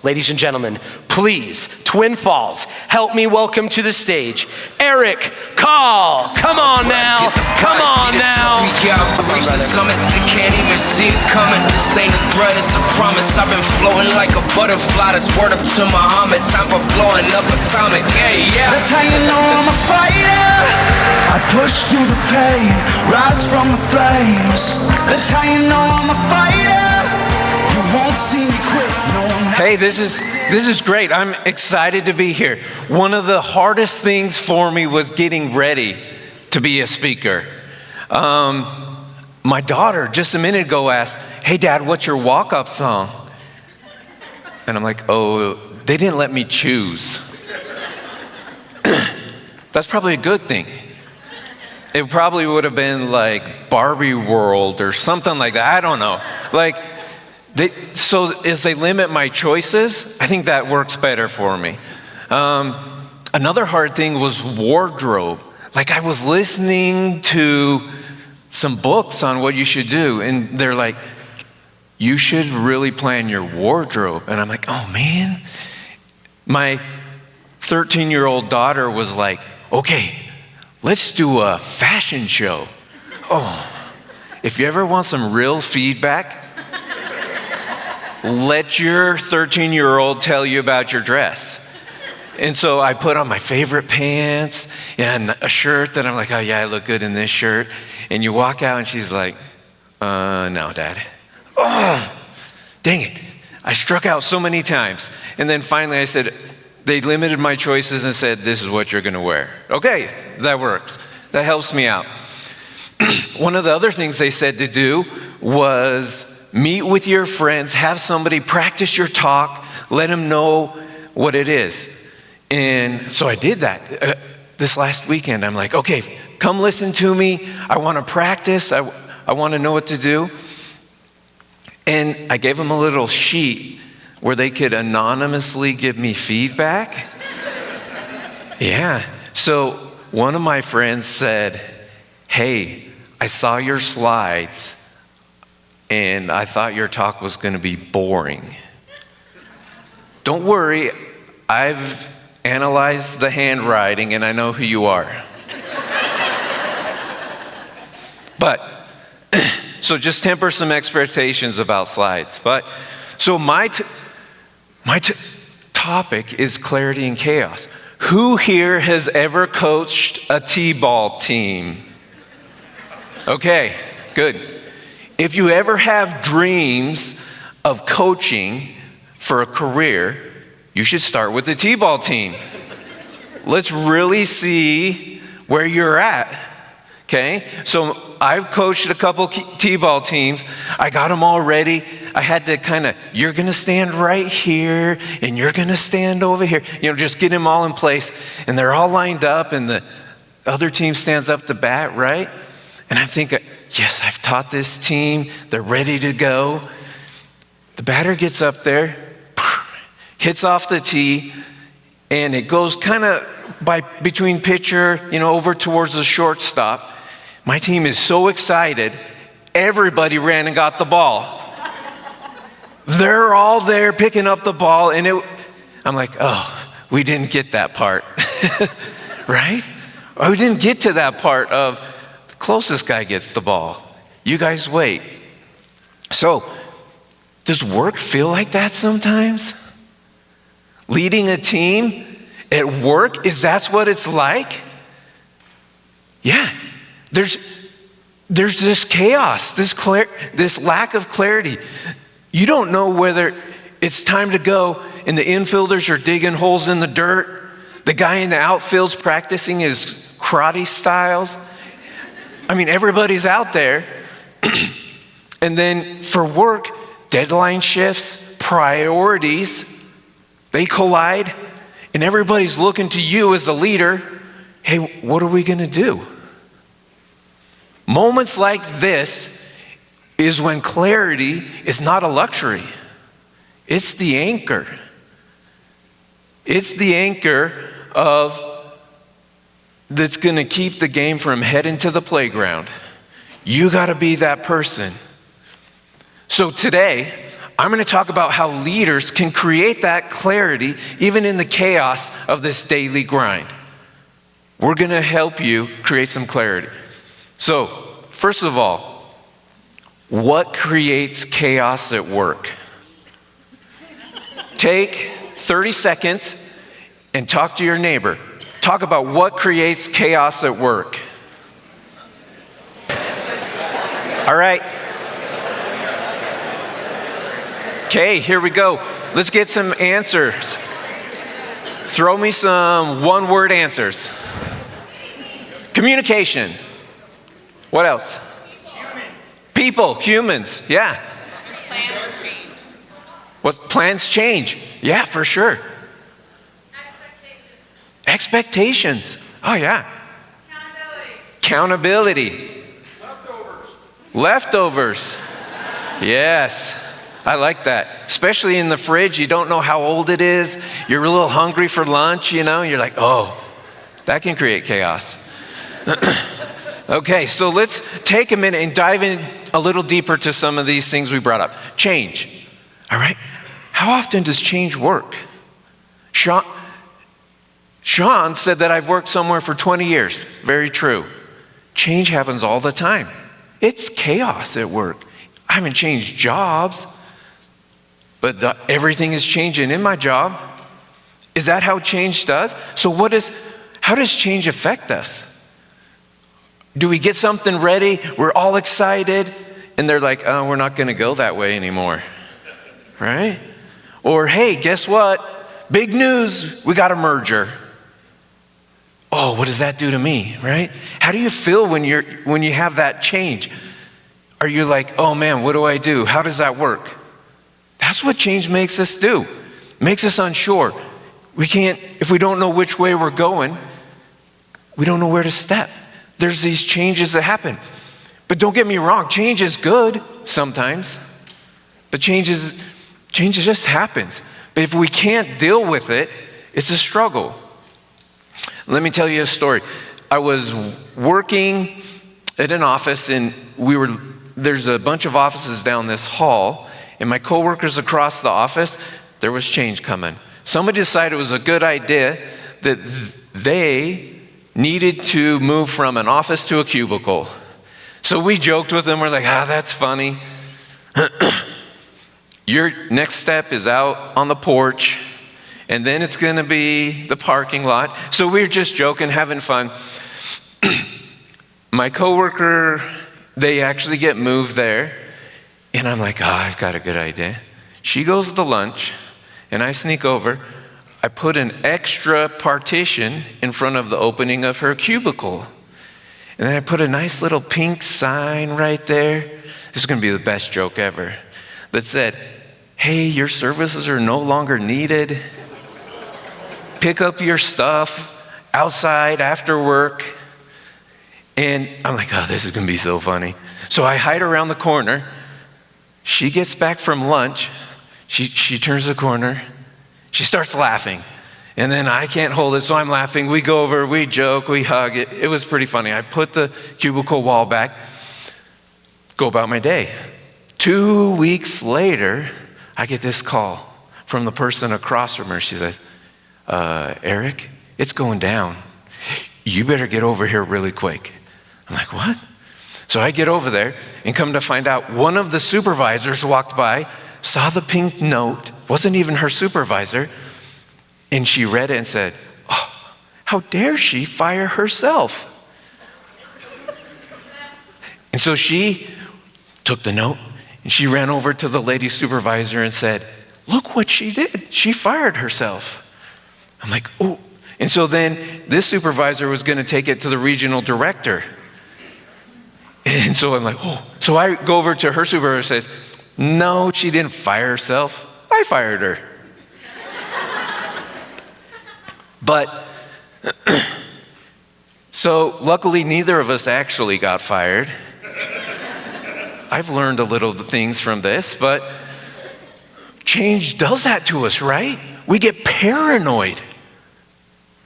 Ladies and gentlemen, please, Twin Falls, help me welcome to the stage, Eric Call. Come on now, come on now. Reach the summit, they can't even see it coming. This ain't a threat, it's a promise. I've been floating like a butterfly. That's word up to Muhammad. Time for blowing up atomic. Yeah. That's how you know I'm a fighter. I push through the pain, rise from the flames. That's how you know I'm a fighter. You won't see me quit. No, I'm not. Hey, this is great. I'm excited to be here. One of the hardest things for me was getting ready to be a speaker. My daughter just a minute ago asked, "Hey Dad, what's your walk-up song?" And I'm like, "Oh, they didn't let me choose." That's probably a good thing. It probably would have been like Barbie World or something like that. I don't know. So as they limit my choices, I think that works better for me. Another hard thing was wardrobe. Like I was listening to some books on what you should do, and they're like, you should really plan your wardrobe. And I'm like, oh man. My 13-year-old daughter was like, okay, let's do a fashion show. Oh, if you ever want some real feedback, let your 13-year-old tell you about your dress. And so I put on my favorite pants and a shirt that I'm like, oh yeah, I look good in this shirt. And you walk out and she's like, no, Dad. Oh, dang it. I struck out so many times. And then finally I said, they limited my choices and said, this is what you're gonna wear. Okay, that works. That helps me out. One of the other things they said to do was meet with your friends, have somebody practice your talk, let them know what it is. And so I did that this last weekend. I'm like, okay, come listen to me. I want to practice. I want to know what to do. And I gave them a little sheet where they could anonymously give me feedback. Yeah. So one of my friends said, hey, I saw your slides and I thought your talk was going to be boring. Don't worry, I've analyzed the handwriting and I know who you are. But, so just temper some expectations about slides. But, so my topic is clarity and chaos. Who here has ever coached a t-ball team? Okay, good. If you ever have dreams of coaching for a career, you should start with the t-ball team. Let's really see where you're at, okay? So I've coached a couple t-ball teams. I got them all ready. I had to you're gonna stand right here, and you're gonna stand over here. Just get them all in place. And they're all lined up, and the other team stands up to bat, right? And I'm thinking, yes, I've taught this team. They're ready to go. The batter gets up there, hits off the tee, and it goes between pitcher, over towards the shortstop. My team is so excited, everybody ran and got the ball. They're all there picking up the ball, and I'm like, oh, we didn't get that part, right? We didn't get to that part of the closest guy gets the ball. You guys wait. So, does work feel like that sometimes? Leading a team at work, that's what it's like? Yeah, there's this chaos, this lack of clarity. You don't know whether it's time to go and the infielders are digging holes in the dirt. The guy in the outfield's practicing his karate styles. I mean, everybody's out there. And then for work, deadline shifts, priorities, they collide, and everybody's looking to you as the leader. Hey, what are we going to do? Moments like this is when clarity is not a luxury. It's the anchor. It's the anchor that's going to keep the game from heading to the playground. You got to be that person. So today, I'm going to talk about how leaders can create that clarity even in the chaos of this daily grind. We're going to help you create some clarity. So, first of all, what creates chaos at work? Take 30 seconds and talk to your neighbor. Talk about what creates chaos at work. All right. Okay, here we go. Let's get some answers. Throw me some one-word answers. Communication. What else? People, humans, yeah. Plans change. What plans change? Yeah, for sure. Expectations. Oh, yeah. Accountability. Leftovers. Yes. I like that. Especially in the fridge, you don't know how old it is. You're a little hungry for lunch, you know. You're like, oh, that can create chaos. Okay, so let's take a minute and dive in a little deeper to some of these things we brought up. Change. All right. How often does change work? Sean said that I've worked somewhere for 20 years. Very true. Change happens all the time. It's chaos at work. I haven't changed jobs, but everything is changing in my job. Is that how change does? So how does change affect us? Do we get something ready? We're all excited, and they're like, oh, we're not going to go that way anymore, right? Or, hey, guess what? Big news, we got a merger. Oh, what does that do to me, right? How do you feel when you have that change? Are you like, oh man, what do I do? How does that work? That's what change makes us do. Makes us unsure. If we don't know which way we're going, we don't know where to step. There's these changes that happen. But don't get me wrong, change is good sometimes. But change just happens. But if we can't deal with it, it's a struggle. Let me tell you a story. I was working at an office, and there's a bunch of offices down this hall, and my coworkers across the office, there was change coming. Somebody decided it was a good idea that they needed to move from an office to a cubicle. So we joked with them, we're like, that's funny. Your next step is out on the porch, and then it's gonna be the parking lot. So we're just joking, having fun. My coworker, they actually get moved there, and I'm like, I've got a good idea. She goes to lunch, and I sneak over. I put an extra partition in front of the opening of her cubicle. And then I put a nice little pink sign right there. This is gonna be the best joke ever. That said, hey, your services are no longer needed. Pick up your stuff outside after work. And I'm like, this is gonna be so funny. So I hide around the corner. She gets back from lunch. She turns the corner. She starts laughing. And then I can't hold it, so I'm laughing. We go over, we joke, we hug. It was pretty funny. I put the cubicle wall back, go about my day. 2 weeks later, I get this call from the person across from her. She says, Eric, it's going down. You better get over here really quick. I'm like, what? So I get over there and come to find out one of the supervisors walked by, saw the pink note, wasn't even her supervisor, and she read it and said, oh, how dare she fire herself? And so she took the note and she ran over to the lady supervisor and said, look what she did. She fired herself. I'm like, oh. And so then this supervisor was going to take it to the regional director. And so I'm like, oh. So I go over to her supervisor and says, no, she didn't fire herself. I fired her. But, so luckily neither of us actually got fired. I've learned a little things from this, but change does that to us, right? We get paranoid.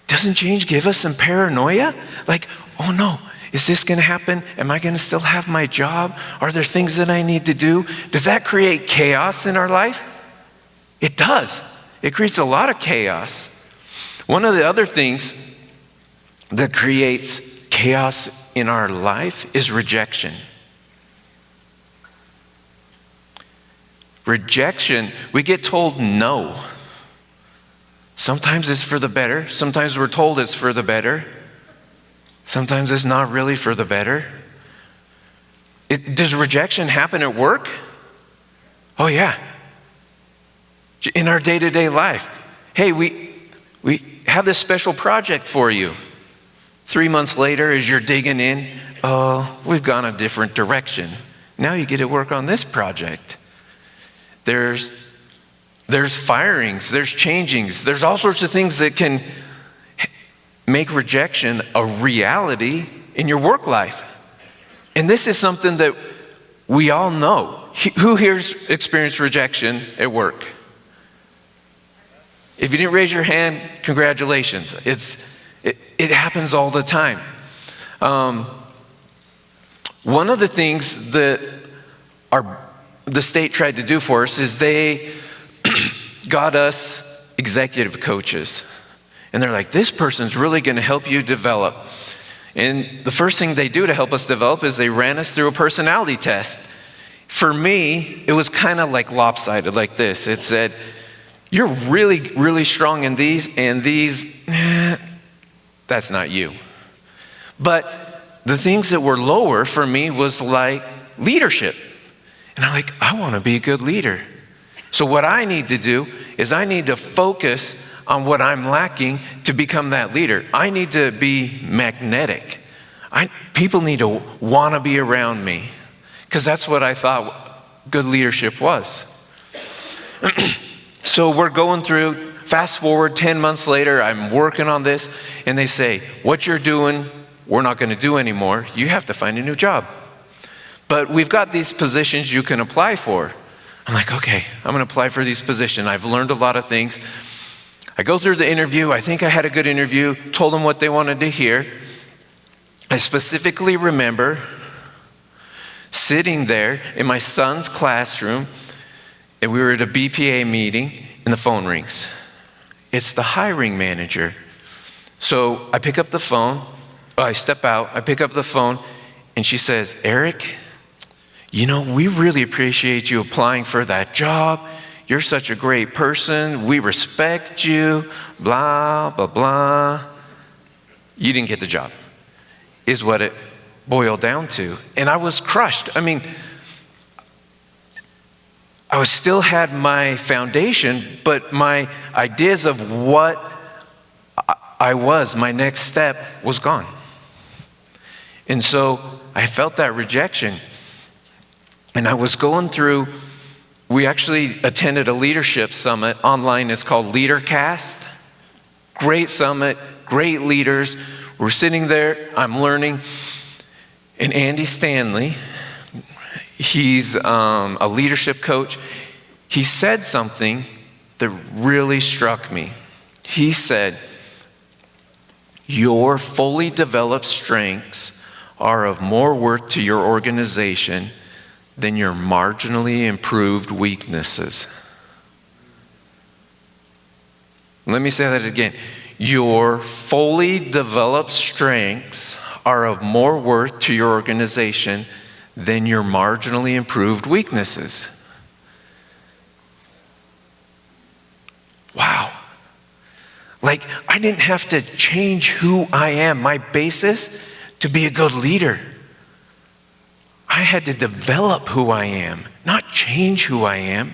Doesn't change give us some paranoia? Like, oh no, Is this going to happen? Am I going to still have my job? Are there things that I need to do? Does that create chaos in our life? It does. It creates a lot of chaos. One of the other things that creates chaos in our life is rejection. Rejection, we get told no. Sometimes it's for the better. Sometimes we're told it's for the better. Sometimes it's not really for the better. Does rejection happen at work? Oh yeah. In our day-to-day life. Hey, we have this special project for you. 3 months later, as you're digging in, oh, we've gone a different direction. Now you get to work on this project. There's firings, there's changings, there's all sorts of things that can make rejection a reality in your work life. And this is something that we all know. Who here's experienced rejection at work? If you didn't raise your hand, congratulations. It happens all the time. One of the things that the state tried to do for us is they got us executive coaches. And they're like, this person's really going to help you develop. And the first thing they do to help us develop is they ran us through a personality test. For me, it was kind of like lopsided like this. It said, you're really, really strong in these, and these, that's not you. But the things that were lower for me was like leadership. And I'm like, I want to be a good leader. So what I need to do is I need to focus on what I'm lacking to become that leader. I need to be magnetic. People need to want to be around me, because that's what I thought good leadership was. So we're going through, fast forward 10 months later, I'm working on this, and they say, what you're doing, we're not going to do anymore. You have to find a new job. But we've got these positions you can apply for. I'm like, okay, I'm going to apply for these positions. I've learned a lot of things. I go through the interview. I think I had a good interview, told them what they wanted to hear. I specifically remember sitting there in my son's classroom, and we were at a BPA meeting, and the phone rings. It's the hiring manager. So I pick up the phone. I step out. I pick up the phone, and she says, Eric, you know, we really appreciate you applying for that job. You're such a great person. We respect you. Blah, blah, blah. You didn't get the job, is what it boiled down to. And I was crushed. I mean, I still had my foundation, but my ideas of what I was, my next step, was gone. And so I felt that rejection. And I was going through, we actually attended a leadership summit online. It's called LeaderCast. Great summit, great leaders. We're sitting there, I'm learning. And Andy Stanley, he's a leadership coach. He said something that really struck me. He said, your fully developed strengths are of more worth to your organization than your marginally improved weaknesses. Let me say that again. Your fully developed strengths are of more worth to your organization than your marginally improved weaknesses. Wow. Like, I didn't have to change who I am, my basis, to be a good leader. I had to develop who I am, not change who I am.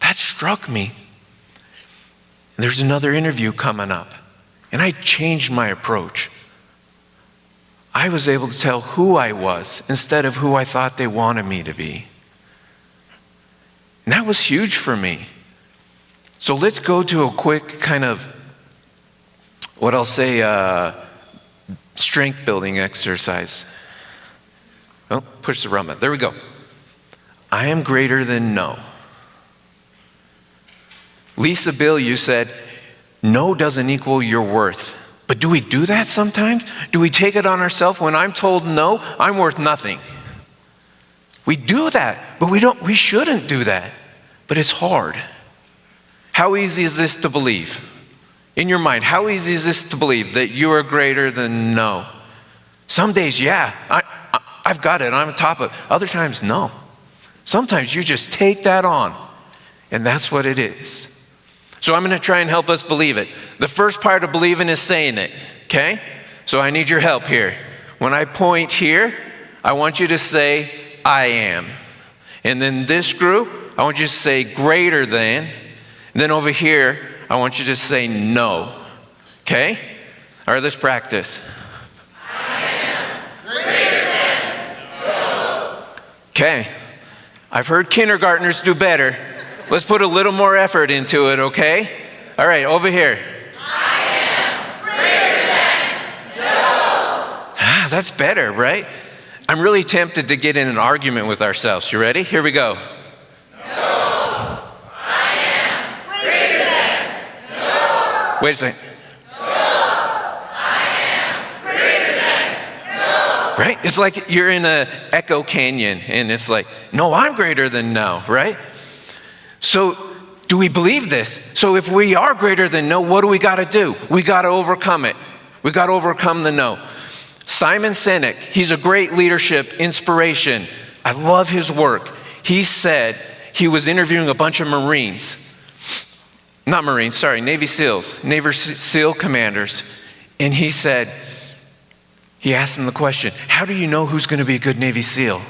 That struck me. There's another interview coming up, and I changed my approach. I was able to tell who I was instead of who I thought they wanted me to be. And that was huge for me. So let's go to a quick kind of, what I'll say, strength building exercise. Oh, push the rum. There we go. I am greater than no. Lisa Bill, you said, no doesn't equal your worth. But do we do that sometimes? Do we take it on ourselves when I'm told no, I'm worth nothing? We do that, but we shouldn't do that. But it's hard. How easy is this to believe? In your mind, how easy is this to believe that you are greater than no? Some days, yeah, I've got it, I'm on top of it. Other times, no. Sometimes you just take that on, and that's what it is. So I'm going to try and help us believe it. The first part of believing is saying it, okay? So I need your help here. When I point here, I want you to say, I am. And then this group, I want you to say greater than. And then over here, I want you to say no, okay? All right, let's practice. I am greater than no. Okay, I've heard kindergartners do better. Let's put a little more effort into it, okay? All right, over here. I am greater than no. That's better, right? I'm really tempted to get in an argument with ourselves. You ready? Here we go. No. I am greater than no. Wait a second. Right? It's like you're in an echo canyon and it's like, no, I'm greater than no, right? So do we believe this? So if we are greater than no, what do we got to do? We got to overcome it. We got to overcome the no. Simon Sinek, he's a great leadership inspiration. I love his work. He said he was interviewing a bunch of Navy SEALs, Navy SEAL commanders. And he asked them the question, how do you know who's going to be a good Navy SEAL?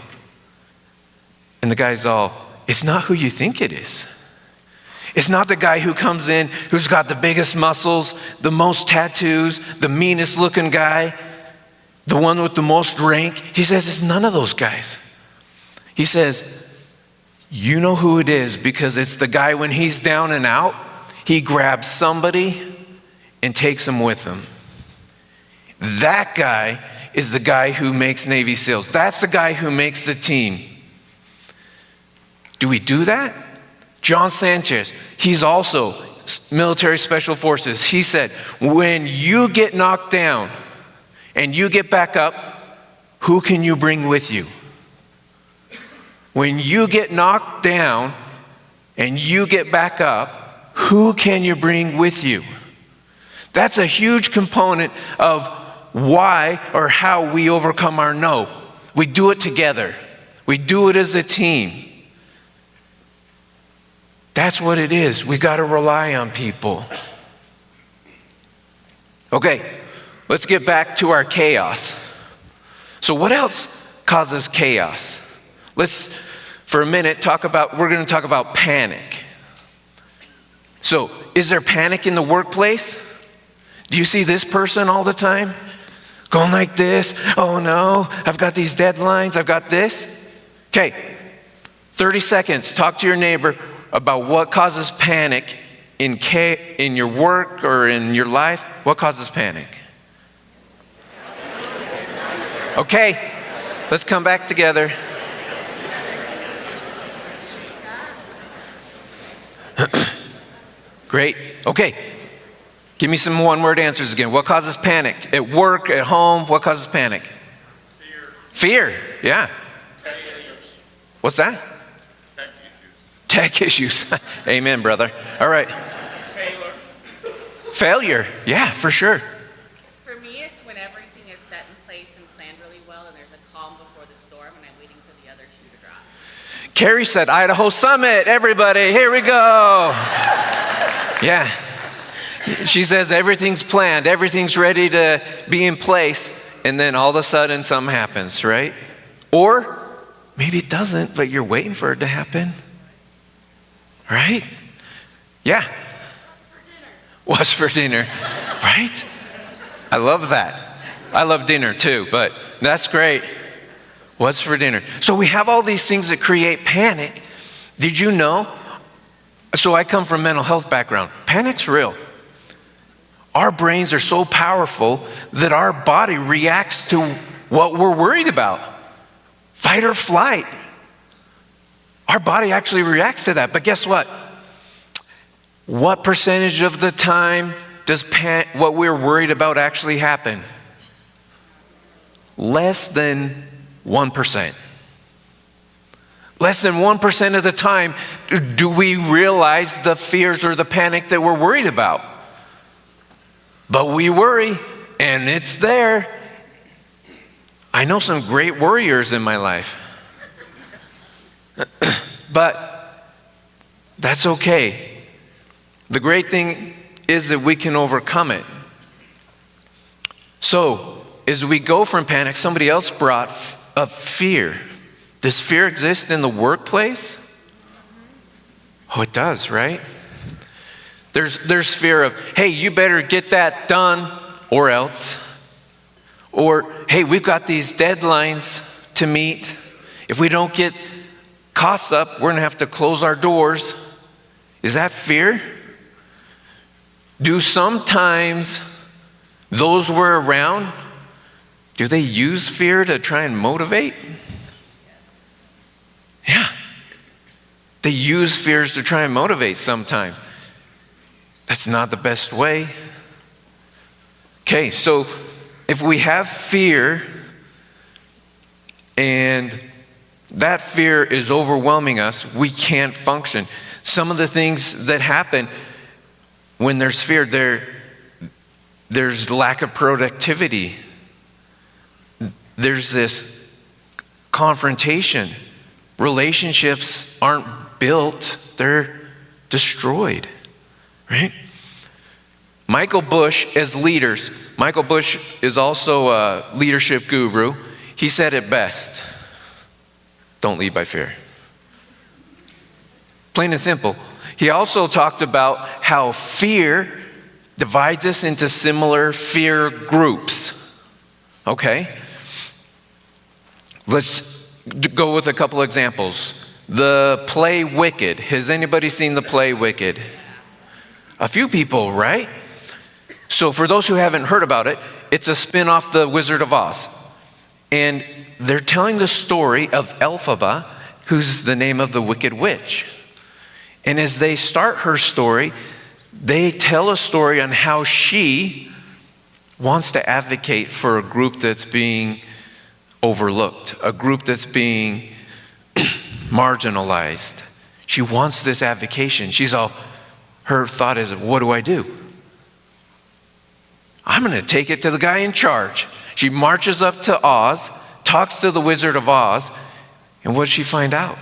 And the guy's all, it's not who you think it is. It's not the guy who comes in, who's got the biggest muscles, the most tattoos, the meanest looking guy, the one with the most rank. He says it's none of those guys. He says, you know who it is because it's the guy when he's down and out, he grabs somebody and takes them with him. That guy is the guy who makes Navy SEALs. That's the guy who makes the team. Do we do that? John Sanchez, he's also military special forces. He said, when you get knocked down and you get back up, who can you bring with you? When you get knocked down and you get back up, who can you bring with you? That's a huge component of why or how we overcome our no. We do it together. We do it as a team. That's what it is. We got to rely on people. Okay, let's get back to our chaos. So what else causes chaos? Let's, for a minute, we're going to talk about panic. So, is there panic in the workplace? Do you see this person all the time? Going like this, oh no, I've got these deadlines, I've got this. Okay, 30 seconds, talk to your neighbor about what causes panic in your work or in your life. What causes panic? Okay, let's come back together. Great, okay. Give me some one-word answers again. What causes panic? At work, at home, what causes panic? Fear, yeah. What's that? Tech issues. Amen, brother. All right. Failure, yeah, for sure. For me, it's when everything is set in place and planned really well and there's a calm before the storm and I'm waiting for the other shoe to drop. Carrie said, Idaho Summit, everybody, here we go. Yeah. She says everything's planned, everything's ready to be in place, and then all of a sudden something happens, right? Or maybe it doesn't, but you're waiting for it to happen. Right? Yeah. What's for dinner? Right? I love that. I love dinner too, but that's great. What's for dinner? So we have all these things that create panic. Did you know? So I come from a mental health background. Panic's real. Our brains are so powerful that our body reacts to what we're worried about. Fight or flight. Our body actually reacts to that. But guess what? What percentage of the time does what we're worried about actually happen? Less than 1%. Less than 1% of the time do we realize the fears or the panic that we're worried about. But we worry, and it's there. I know some great worriers in my life. But that's okay. The great thing is that we can overcome it. So, as we go from panic, somebody else brought up fear. Does fear exist in the workplace? Oh, it does, right? There's fear of, hey, you better get that done or else. Or, hey, we've got these deadlines to meet. If we don't get costs up, we're going to have to close our doors. Is that fear? Do sometimes those we're around, do they use fear to try and motivate? Yeah. They use fears to try and motivate sometimes. That's not the best way. Okay, so if we have fear and that fear is overwhelming us, we can't function. Some of the things that happen when there's fear, there's lack of productivity. There's this confrontation. Relationships aren't built, they're destroyed, right? Michael Bush, as leaders, Michael Bush is also a leadership guru. He said it best: don't lead by fear. Plain and simple. He also talked about how fear divides us into similar fear groups. Okay? Let's go with a couple examples. The play Wicked. Has anybody seen the play Wicked? A few people, right? So for those who haven't heard about it, it's a spin-off The Wizard of Oz. And they're telling the story of Elphaba, who's the name of the Wicked Witch. And as they start her story, they tell a story on how she wants to advocate for a group that's being overlooked, a group that's being marginalized. She wants this advocation. Her thought is, what do I do? I'm going to take it to the guy in charge. She marches up to Oz, talks to the Wizard of Oz, and what does she find out?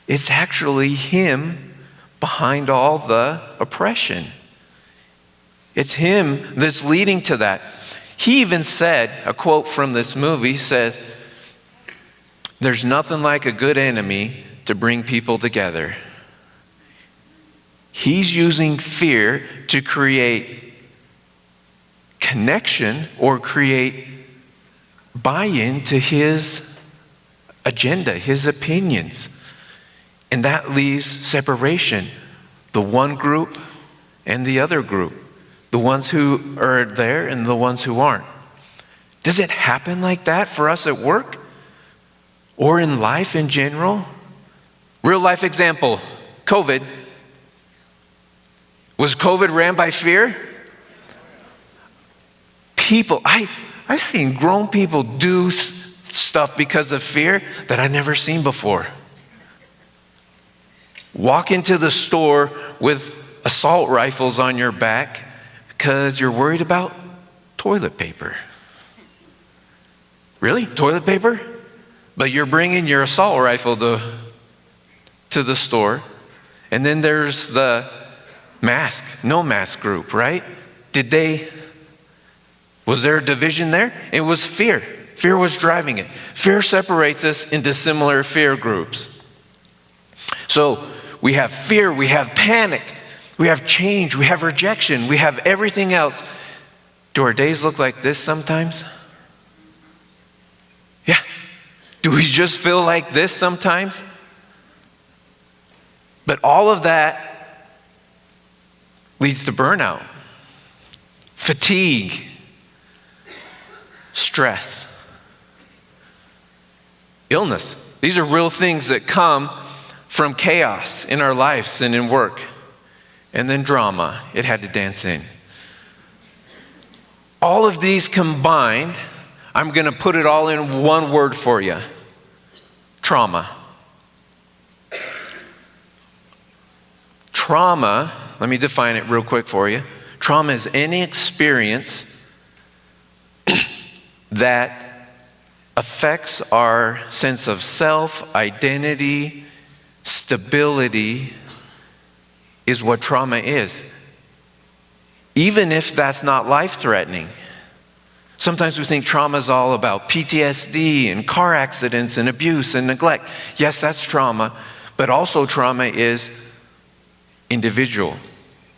It's actually him behind all the oppression. It's him that's leading to that. He even said, a quote from this movie says, "There's nothing like a good enemy to bring people together." He's using fear to create connection or create buy-in to his agenda, his opinions. And that leaves separation. The one group and the other group. The ones who are there and the ones who aren't. Does it happen like that for us at work? Or in life in general? Real life example, COVID. Was COVID ran by fear? People, I've seen grown people do stuff because of fear that I've never seen before. Walk into the store with assault rifles on your back because you're worried about toilet paper. Really? Toilet paper? But you're bringing your assault rifle to the store. And then there's the no mask group, right? Was there a division there? It was fear. Fear was driving it. Fear separates us into similar fear groups. So we have fear, we have panic, we have change, we have rejection, we have everything else. Do our days look like this sometimes? Yeah. Do we just feel like this sometimes? But all of that leads to burnout, fatigue, stress, illness. These are real things that come from chaos in our lives and in work. and then drama. It had to dance in. All of these combined, I'm going to put it all in one word for you: trauma. Trauma, let me define it real quick for you. Trauma is any experience that affects our sense of self, identity, stability, is what trauma is. Even if that's not life-threatening. Sometimes we think trauma is all about PTSD and car accidents and abuse and neglect. Yes, that's trauma, but also trauma is individual.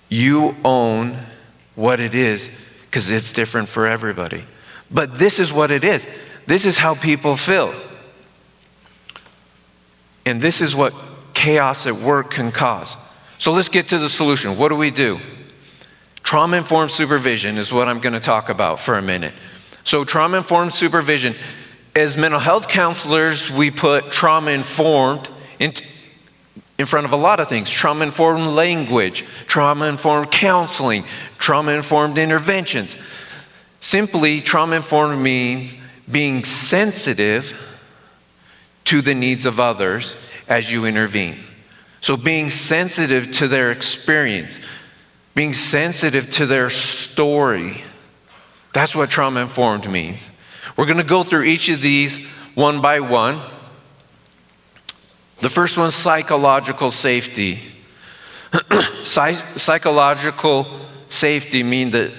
You own what it is because it's different for everybody. But this is what it is. This is how people feel. And this is what chaos at work can cause. So let's get to the solution. What do? Trauma-informed supervision is what I'm going to talk about for a minute. So trauma-informed supervision, as mental health counselors, we put trauma-informed in front of a lot of things. Trauma-informed language, trauma-informed counseling, trauma-informed interventions. Simply, trauma-informed means being sensitive to the needs of others as you intervene. So being sensitive to their experience, being sensitive to their story. That's what trauma-informed means. We're going to go through each of these one by one. The first one's psychological safety. Psychological safety means that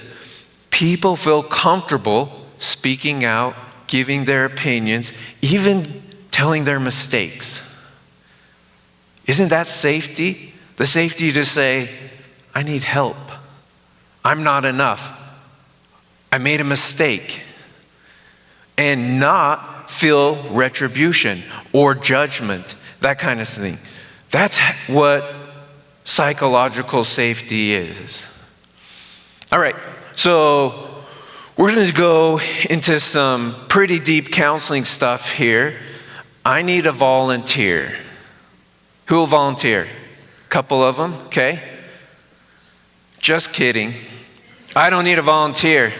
people feel comfortable speaking out, giving their opinions, even telling their mistakes. Isn't that safety? The safety to say, I need help. I'm not enough. I made a mistake. And not feel retribution or judgment, that kind of thing. That's what psychological safety is. All right, so we're going to go into some pretty deep counseling stuff here. I need a volunteer. Who will volunteer? A couple of them, okay? Just kidding. I don't need a volunteer.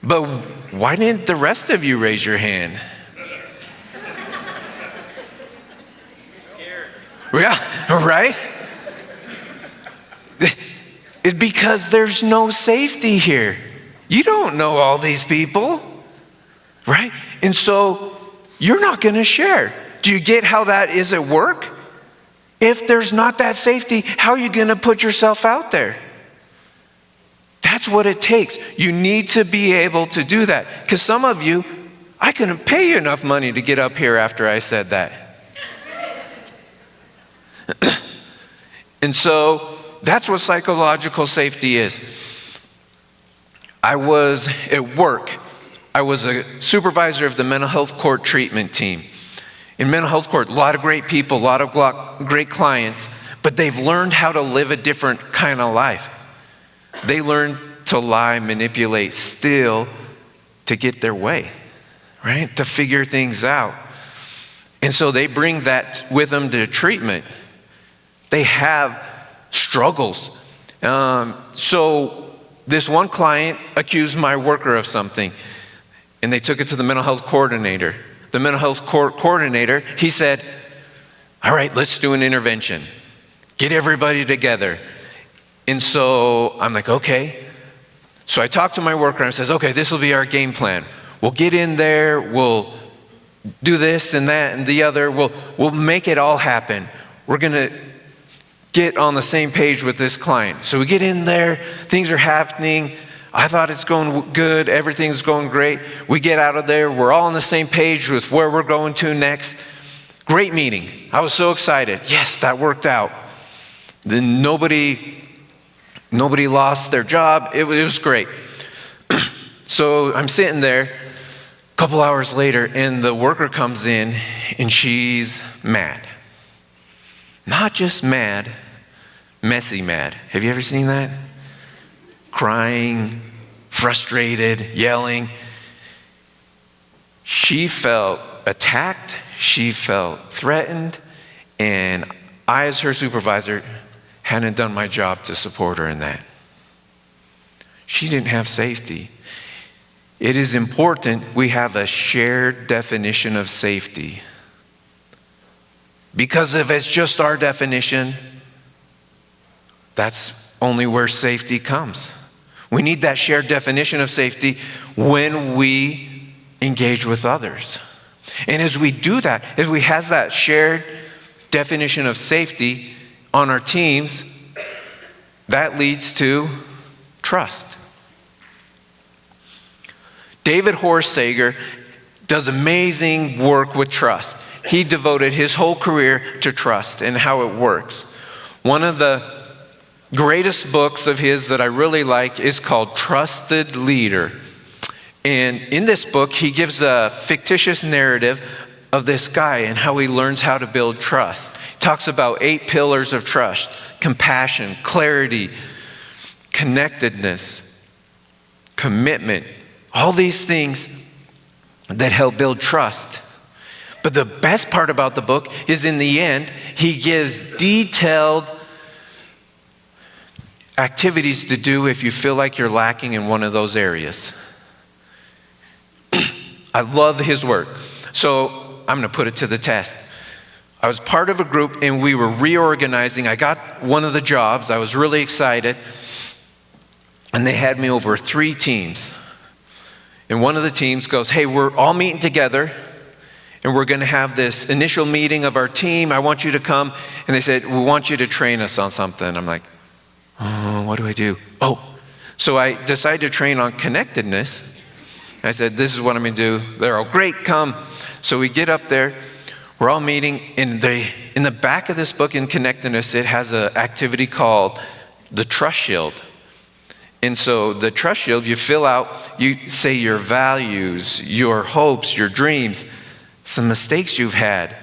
But why didn't the rest of you raise your hand? Yeah, right? It's because there's no safety here. You don't know all these people, right? And so you're not going to share. Do you get how that is at work? If there's not that safety, how are you going to put yourself out there? That's what it takes. You need to be able to do that. Because some of you, I couldn't pay you enough money to get up here after I said that. And so that's what psychological safety is. I was at work. I was a supervisor of the mental health court treatment team. In mental health court, a lot of great people, a lot of great clients, but they've learned how to live a different kind of life. They learn to lie, manipulate, steal to get their way, right? To figure things out. And so they bring that with them to treatment. They have struggles. So this one client accused my worker of something, and they took it to the mental health coordinator. The mental health coordinator, he said, all right, let's do an intervention. Get everybody together. And so I'm like, okay. So I talked to my worker and I says, okay, this will be our game plan. We'll get in there, we'll do this and that and the other. We'll make it all happen. We're going to get on the same page with this client. So we get in there, things are happening. I thought it's going good, everything's going great. We get out of there, we're all on the same page with where we're going to next. Great meeting. I was so excited. Yes, that worked out. Then nobody lost their job. It was great. So I'm sitting there a couple hours later, and the worker comes in, and she's mad. Not just mad, messy mad. Have you ever seen that? Crying, frustrated, yelling. She felt attacked. She felt threatened. And I, as her supervisor, hadn't done my job to support her in that. She didn't have safety. It is important we have a shared definition of safety. Because if it's just our definition, that's only where safety comes. We need that shared definition of safety when we engage with others. And as we do that, as we have that shared definition of safety on our teams, that leads to trust. David Horsager does amazing work with trust. He devoted his whole career to trust and how it works. One of the greatest books of his that I really like is called Trusted Leader. And in this book, he gives a fictitious narrative of this guy and how he learns how to build trust. He talks about 8 pillars of trust: compassion, clarity, connectedness, commitment, all these things that help build trust. But the best part about the book is in the end, he gives detailed activities to do if you feel like you're lacking in one of those areas. I love his work. So I'm going to put it to the test. I was part of a group and we were reorganizing. I got one of the jobs. I was really excited. And they had me over 3 teams. And one of the teams goes, hey, we're all meeting together and we're going to have this initial meeting of our team. I want you to come. And they said, we want you to train us on something. I'm like, oh, what do I do? Oh, so I decided to train on connectedness. I said, this is what I'm going to do. They're all, great, come. So we get up there. We're all meeting. And in the back of this book, in Connectedness, it has an activity called the Trust Shield. And so the Trust Shield, you fill out, you say your values, your hopes, your dreams, some mistakes you've had,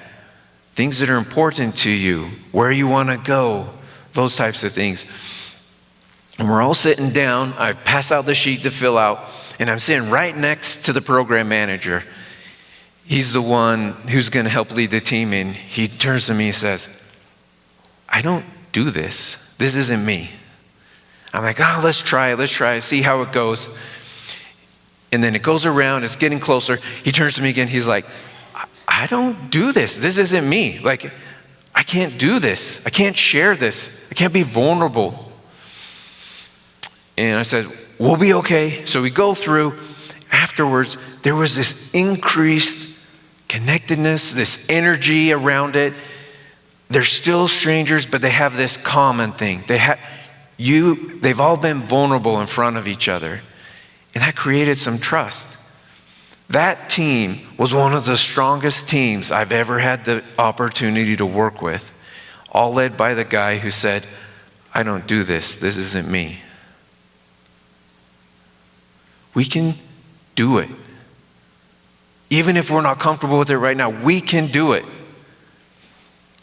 things that are important to you, where you want to go, those types of things. And we're all sitting down. I've passed out the sheet to fill out, and I'm sitting right next to the program manager. He's the one who's going to help lead the team, and he turns to me and says, I don't do this. This isn't me. I'm like, oh, let's try it, see how it goes. And then it goes around, it's getting closer. He turns to me again, he's like, I don't do this. This isn't me. Like, I can't do this. I can't share this. I can't be vulnerable. And I said, we'll be okay. So we go through. Afterwards, there was this increased connectedness, this energy around it. They're still strangers, but they have this common thing. They've all been vulnerable in front of each other. And that created some trust. That team was one of the strongest teams I've ever had the opportunity to work with. All led by the guy who said, I don't do this. This isn't me. We can do it. Even if we're not comfortable with it right now, we can do it.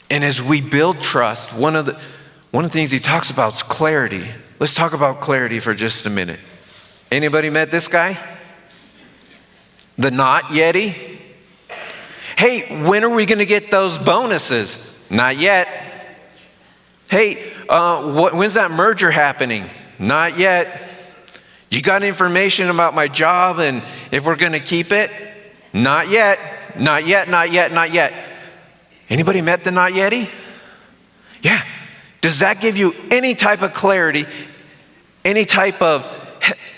And as we build trust, one of the things he talks about is clarity. Let's talk about clarity for just a minute. Anybody met this guy? The Not Yeti? Hey, when are we going to get those bonuses? Not yet. Hey, when's that merger happening? Not yet. You got information about my job and if we're going to keep it? Not yet. Not yet, not yet, not yet. Anybody met the Not Yeti? Yeah. Does that give you any type of clarity, any type of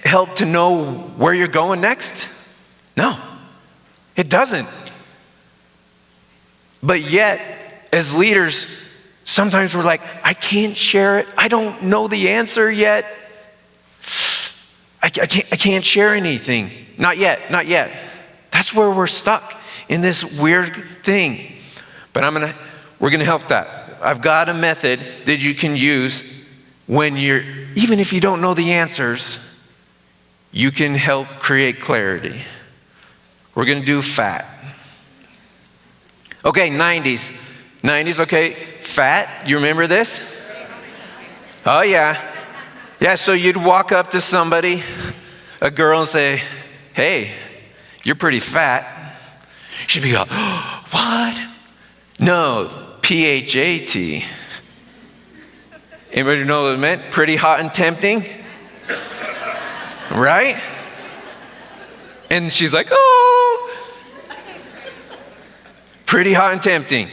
help to know where you're going next? No, it doesn't. But yet, as leaders, sometimes we're like, I can't share it. I don't know the answer yet. I can't share anything. Not yet, not yet. That's where we're stuck in this weird thing. But we're gonna help that. I've got a method that you can use when even if you don't know the answers, you can help create clarity. We're gonna do FAT. Okay, 90s. 90s, okay. FAT, you remember this? Oh yeah. Yeah, so you'd walk up to somebody, a girl, and say, hey, you're pretty fat. She'd be like, oh, what? No, PHAT. Anybody know what it meant? Pretty hot and tempting? Right? And she's like, oh. Pretty hot and tempting.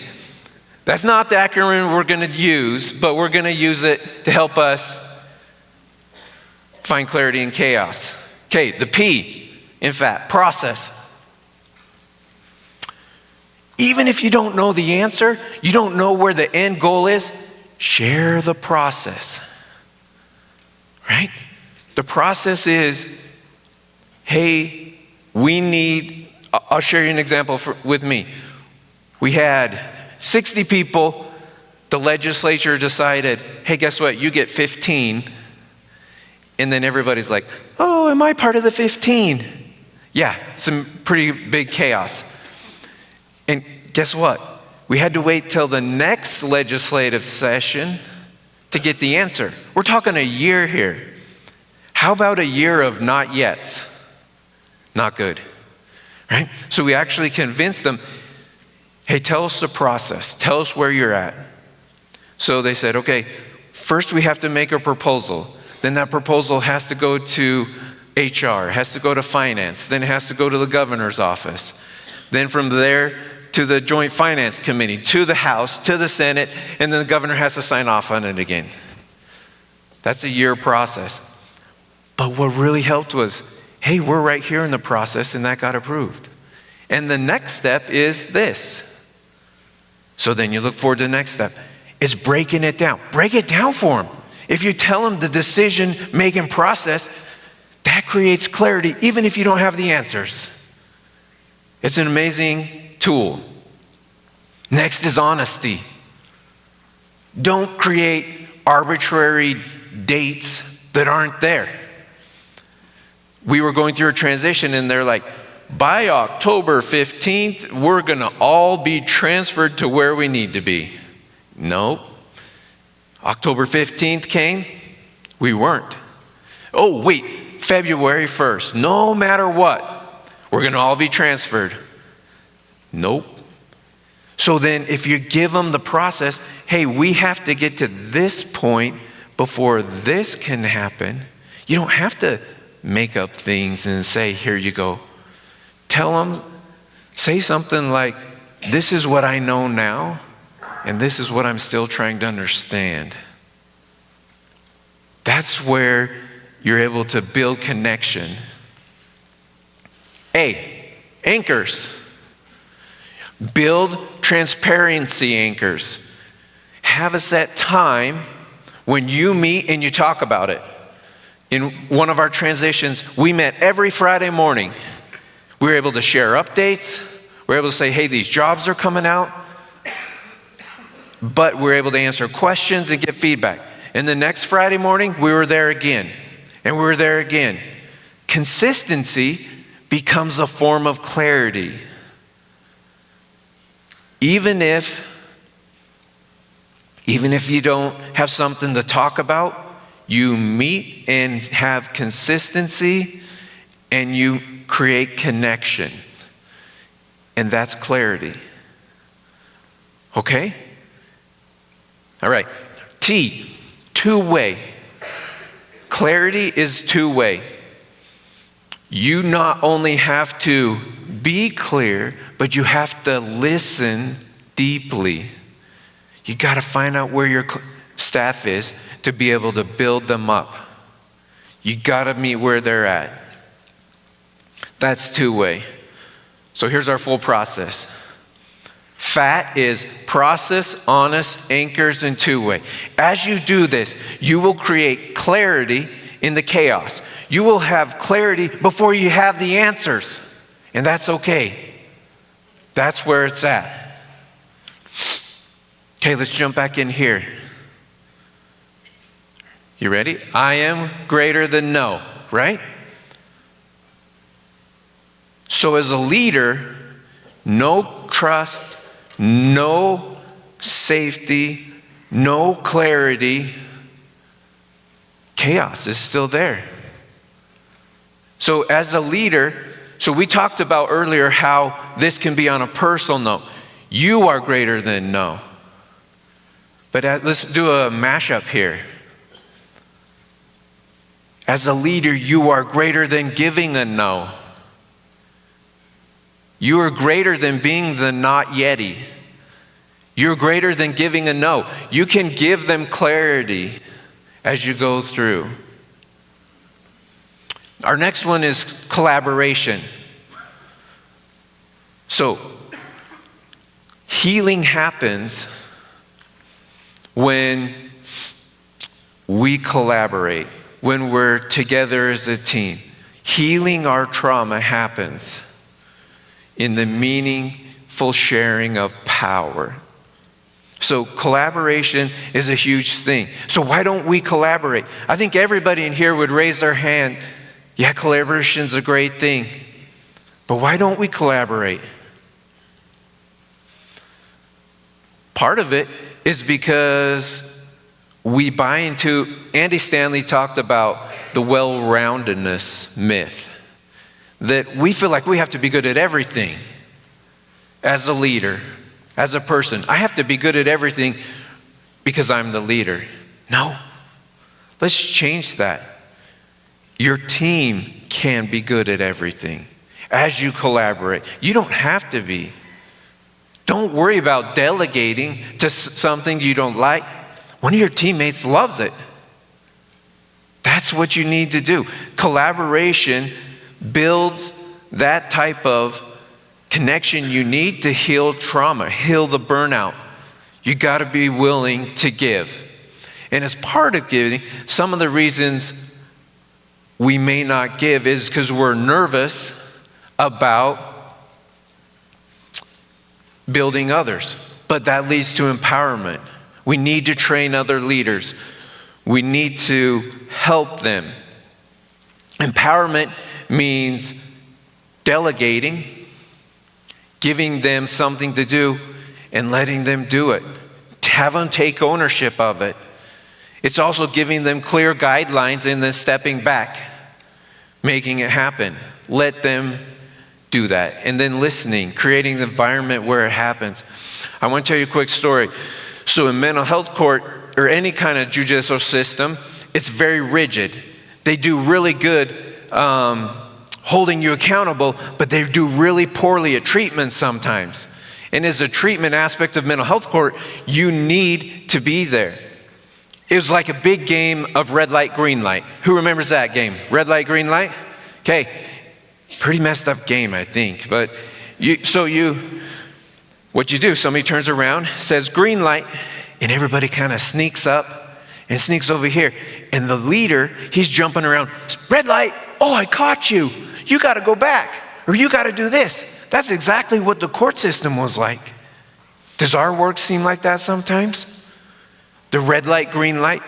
That's not the acronym we're going to use, but we're going to use it to help us find clarity in chaos. Okay, the P in fact, process. Even if you don't know the answer, you don't know where the end goal is, share the process. Right? The process is, hey, we need, I'll share you an example with me. We had 60 people. The legislature decided, hey, guess what? You get 15. And then everybody's like, oh, am I part of the 15? Yeah, some pretty big chaos. And guess what? We had to wait till the next legislative session to get the answer. We're talking a year here. How about a year of not yets? Not good, right? So we actually convinced them, hey, tell us the process. Tell us where you're at. So they said, okay, first we have to make a proposal. Then that proposal has to go to HR, has to go to finance, then it has to go to the governor's office. Then from there to the Joint Finance Committee, to the House, to the Senate, and then the governor has to sign off on it again. That's a year process. But what really helped was, hey, we're right here in the process, and that got approved. And the next step is this. So then you look forward to the next step. It's breaking it down. Break it down for them. If you tell them the decision-making process, that creates clarity, even if you don't have the answers. It's an amazing tool. Next is honesty. Don't create arbitrary dates that aren't there. We were going through a transition, and they're like, by October 15th, we're going to all be transferred to where we need to be. Nope. October 15th came, we weren't. Oh, wait, February 1st, no matter what, we're going to all be transferred. Nope. So then if you give them the process, hey, we have to get to this point before this can happen, you don't have to make up things and say, here you go. Tell them, say something like, this is what I know now, and this is what I'm still trying to understand. That's where you're able to build connection. A, anchors. Build transparency anchors. Have a set time when you meet and you talk about it. In one of our transitions, we met every Friday morning. We were able to share updates. We were able to say, hey, these jobs are coming out. But we were able to answer questions and get feedback. And the next Friday morning, we were there again. And we were there again. Consistency becomes a form of clarity. Even if you don't have something to talk about, you meet and have consistency and you create connection. And that's clarity. Okay? All right. T, two-way. Clarity is two-way. You not only have to be clear, but you have to listen deeply. You got to find out where your staff is to be able to build them up. You got to meet where they're at. That's two-way. So here's our full process. FAT is process, honest, anchors, and two-way. As you do this, you will create clarity in the chaos. You will have clarity before you have the answers. And that's okay. That's where it's at. Okay, let's jump back in here. You ready? I am greater than no, right? So as a leader, no trust, no safety, no clarity, chaos is still there. So as a leader, so we talked about earlier how this can be on a personal note. You are greater than no. But let's do a mashup here. As a leader, you are greater than giving a no. You are greater than being the not yeti. You're greater than giving a no. You can give them clarity as you go through. Our next one is collaboration. So, healing happens when we collaborate, when we're together as a team. Healing our trauma happens in the meaningful sharing of power. So collaboration is a huge thing. So why don't we collaborate? I think everybody in here would raise their hand. Yeah, collaboration is a great thing. But why don't we collaborate? Part of it is because we buy into, Andy Stanley talked about the well-roundedness myth, that we feel like we have to be good at everything as a leader, as a person. I have to be good at everything because I'm the leader. No, let's change that. Your team can be good at everything as you collaborate. You don't have to be. Don't worry about delegating to something you don't like. One of your teammates loves it. That's what you need to do. Collaboration builds that type of connection you need to heal trauma, heal the burnout. You got to be willing to give. And as part of giving, some of the reasons we may not give is because we're nervous about building others. But that leads to empowerment. We need to train other leaders. We need to help them. Empowerment means delegating, giving them something to do, and letting them do it. Have them take ownership of it. It's also giving them clear guidelines and then stepping back, making it happen. Let them do that. And then listening, creating the environment where it happens. I want to tell you a quick story. So in mental health court, or any kind of judicial system, it's very rigid. They do really good holding you accountable, but they do really poorly at treatment sometimes. And as a treatment aspect of mental health court, you need to be there. It was like a big game of red light, green light. Who remembers that game? Red light, green light? Okay, pretty messed up game, I think. But what you do, somebody turns around, says green light, and everybody kind of sneaks up and sneaks over here. And the leader, he's jumping around, red light, oh, I caught you. You got to go back, or you got to do this. That's exactly what the court system was like. Does our work seem like that sometimes? The red light, green light.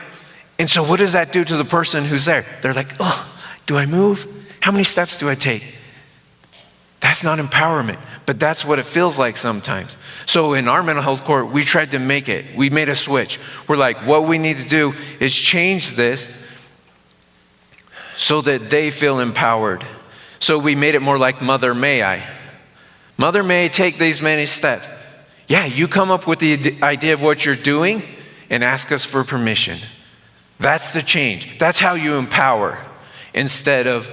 And so what does that do to the person who's there? They're like, oh, do I move? How many steps do I take? That's not empowerment, but that's what it feels like sometimes. So in our mental health court, we tried to make it. We made a switch. We're like, what we need to do is change this so that they feel empowered. So we made it more like Mother, may I? Mother, may I take these many steps? Yeah, you come up with the idea of what you're doing and ask us for permission. That's the change. That's how you empower instead of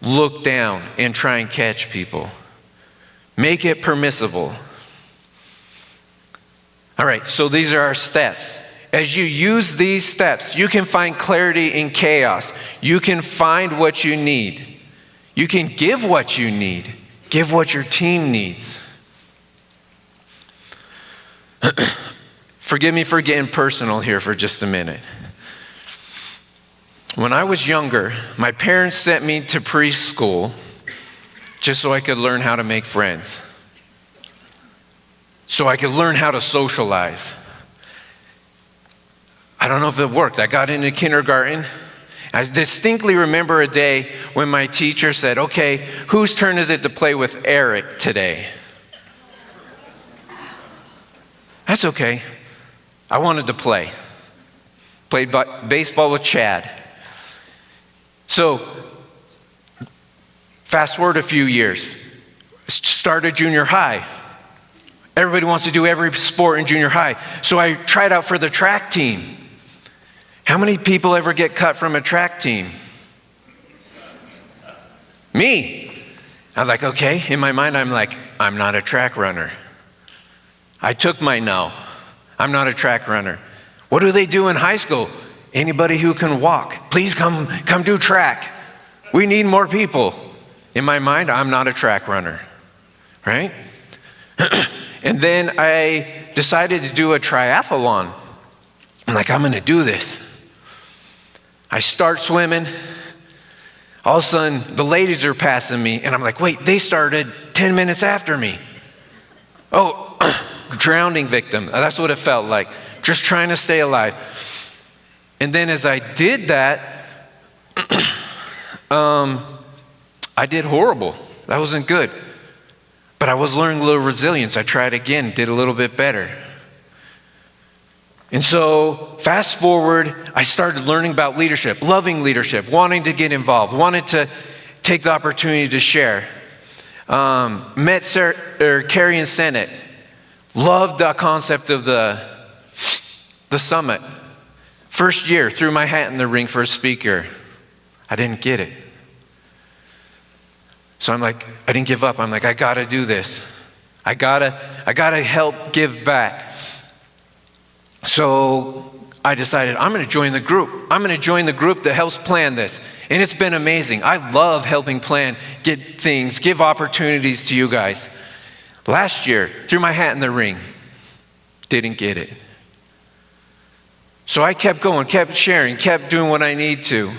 look down and try and catch people. Make it permissible. All right, so these are our steps. As you use these steps, you can find clarity in chaos. You can find what you need. You can give what you need. Give what your team needs. Forgive me for getting personal here for just a minute. When I was younger, my parents sent me to preschool just so I could learn how to make friends, so I could learn how to socialize. I don't know if it worked. I got into kindergarten. I distinctly remember a day when my teacher said, okay, whose turn is it to play with Eric today? That's okay. I wanted to play. Played baseball with Chad. So, fast forward a few years. Started junior high. Everybody wants to do every sport in junior high. So I tried out for the track team. How many people ever get cut from a track team? Me. I was like, okay. In my mind, I'm like, I'm not a track runner. I took my no. I'm not a track runner. What do they do in high school? Anybody who can walk, please come do track. We need more people. In my mind, I'm not a track runner, right? And then I decided to do a triathlon. I'm like, I'm gonna do this. I start swimming. All of a sudden, the ladies are passing me, and I'm like, wait, they started 10 minutes after me. Oh, drowning victim. That's what it felt like, just trying to stay alive. And then as I did that, I did horrible. That wasn't good. But I was learning a little resilience. I tried again, did a little bit better. And so fast forward, I started learning about leadership, loving leadership, wanting to get involved, wanted to take the opportunity to share. Met Carrie and Sennett. Loved the concept of the summit. First year, threw my hat in the ring for a speaker. I didn't get it. So I'm like, I didn't give up. I'm like, I gotta do this. I gotta help give back. So I decided I'm gonna join the group. I'm gonna join the group that helps plan this. And it's been amazing. I love helping plan, get things, give opportunities to you guys. Last year, threw my hat in the ring. Didn't get it. So I kept going, kept sharing, kept doing what I need to.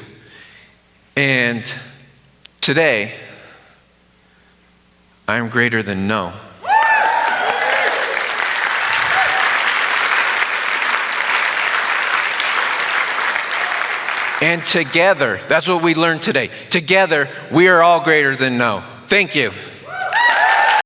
And today, I am greater than no. And together, that's what we learned today. Together, we are all greater than no. Thank you.